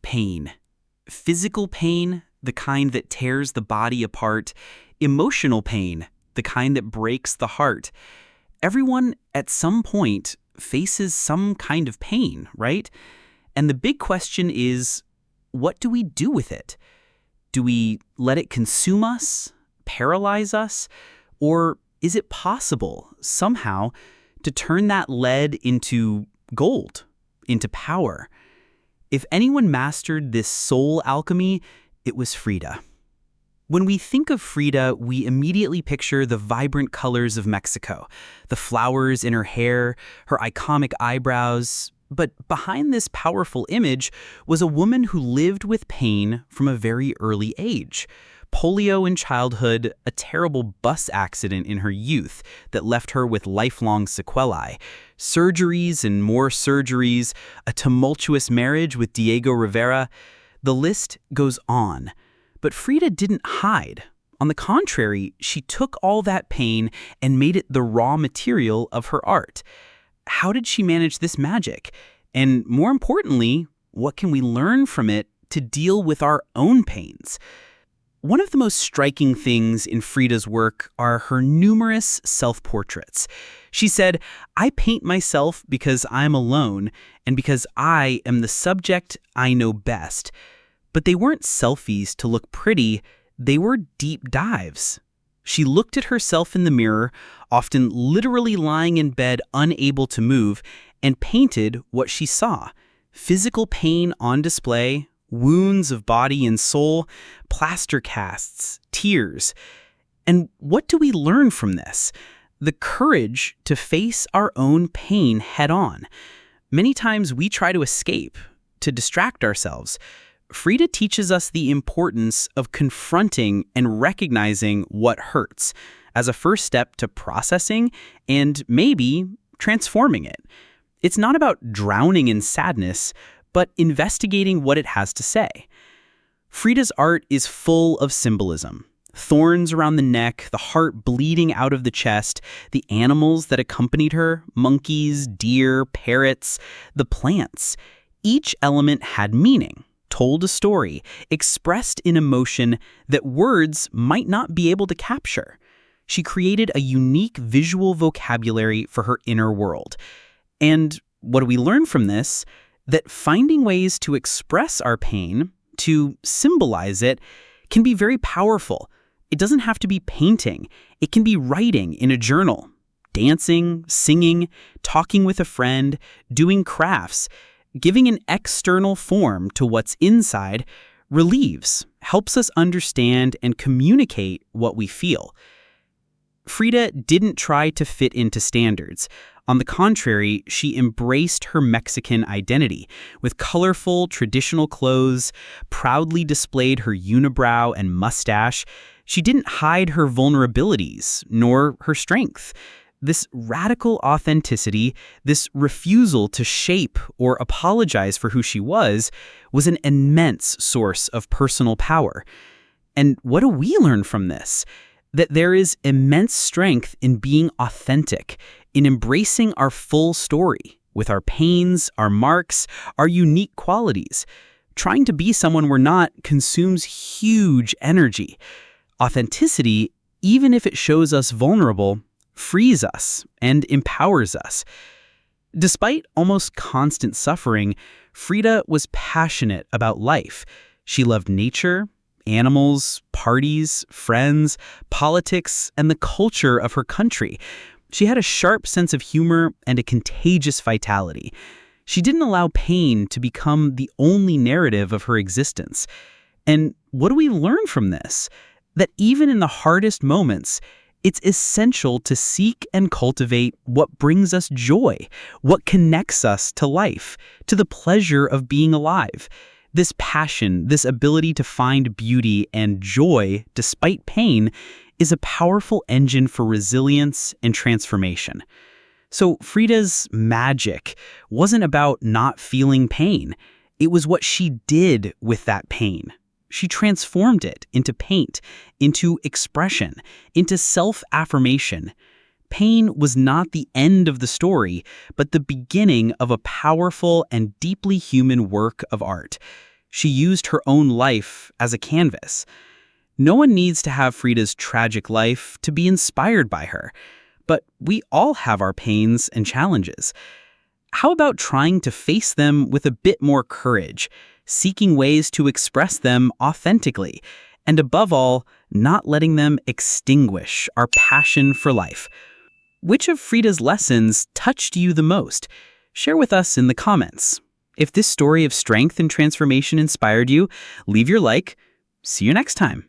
pain. Physical pain, the kind that tears the body apart. Emotional pain, the kind that breaks the heart. Everyone, at some point, faces some kind of pain, right? And the big question is, what do we do with it? Do we let it consume us, paralyze us, or is it possible, somehow, to turn that lead into gold, into power? If anyone mastered this soul alchemy, it was Frida. When we think of Frida, we immediately picture the vibrant colors of Mexico, the flowers in her hair, her iconic eyebrows. But behind this powerful image was a woman who lived with pain from a very early age. Polio in childhood, a terrible bus accident in her youth that left her with lifelong sequelae, surgeries and more surgeries, a tumultuous marriage with Diego Rivera. The list goes on. But Frida didn't hide. On the contrary, she took all that pain and made it the raw material of her art. How did she manage this magic? And more importantly, what can we learn from it to deal with our own pains? One of the most striking things in Frida's work are her numerous self-portraits. She said, "I paint myself because I'm alone and because I am the subject I know best." But they weren't selfies to look pretty, they were deep dives. She looked at herself in the mirror, often literally lying in bed unable to move, and painted what she saw. Physical pain on display, wounds of body and soul, plaster casts, tears. And what do we learn from this? The courage to face our own pain head on. Many times we try to escape, to distract ourselves. Frida teaches us the importance of confronting and recognizing what hurts as a first step to processing and maybe transforming it. It's not about drowning in sadness, but investigating what it has to say. Frida's art is full of symbolism. Thorns around the neck, the heart bleeding out of the chest, the animals that accompanied her, monkeys, deer, parrots, the plants. Each element had meaning, told a story, expressed in emotion that words might not be able to capture. She created a unique visual vocabulary for her inner world. And what do we learn from this? That finding ways to express our pain, to symbolize it, can be very powerful. It doesn't have to be painting. It can be writing in a journal, dancing, singing, talking with a friend, doing crafts. Giving an external form to what's inside relieves, helps us understand and communicate what we feel. Frida didn't try to fit into standards. On the contrary, she embraced her Mexican identity. With colorful, traditional clothes, proudly displayed her unibrow and mustache. She didn't hide her vulnerabilities, nor her strength. This radical authenticity, this refusal to shape or apologize for who she was an immense source of personal power. And what do we learn from this? That there is immense strength in being authentic, in embracing our full story, with our pains, our marks, our unique qualities. Trying to be someone we're not consumes huge energy. Authenticity, even if it shows us vulnerable, frees us and empowers us. Despite almost constant suffering, Frida was passionate about life. She loved nature, animals, parties, friends, politics, and the culture of her country. She had a sharp sense of humor and a contagious vitality. She didn't allow pain to become the only narrative of her existence. And what do we learn from this? That even in the hardest moments, it's essential to seek and cultivate what brings us joy, what connects us to life, to the pleasure of being alive. This passion, this ability to find beauty and joy despite pain, is a powerful engine for resilience and transformation. So Frida's magic wasn't about not feeling pain. It was what she did with that pain. She transformed it into paint, into expression, into self-affirmation. Pain was not the end of the story, but the beginning of a powerful and deeply human work of art. She used her own life as a canvas. No one needs to have Frida's tragic life to be inspired by her, but we all have our pains and challenges. How about trying to face them with a bit more courage, seeking ways to express them authentically, and above all, not letting them extinguish our passion for life? Which of Frida's lessons touched you the most? Share with us in the comments. If this story of strength and transformation inspired you, leave your like. See you next time.